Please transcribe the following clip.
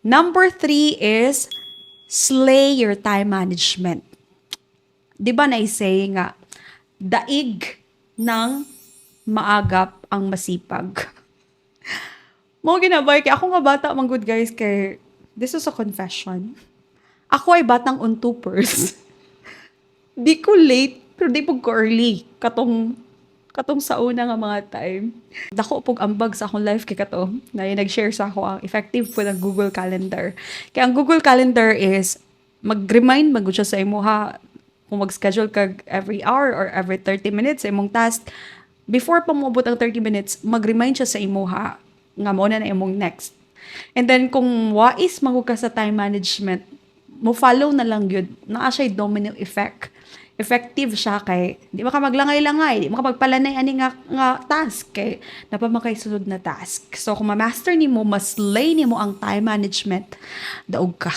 Number 3 is slay your time management. Di ba na-say nga, daig ng maagap ang masipag. Mo ginabay, kaya ako nga bata, mang good guys, kay this is a confession. Ako ay batang untupers. Di ko late, pero di po ko early. Katong sa una nga mga time. Dako pog ambag sa akong life kay kato. Na yung nag-share sa ako ang effective po ng Google Calendar. Kaya ang Google Calendar is mag-remind magud siya sa imo ha kung mag-schedule kag every hour or every 30 minutes sa imong task. Before pa moabot ang 30 minutes, mag-remind siya sa imo ha nga mo na imong next. And then kung wais magud ka sa time management, mo follow na lang yun. Naa siya domino effect. Effective siya kay di ba ka maglangay-langay, di mo ka magpalanay ani nga task kay napamakay sulod na task. So kung ma-master nimo, mas slay nimo ang time management, daog ka.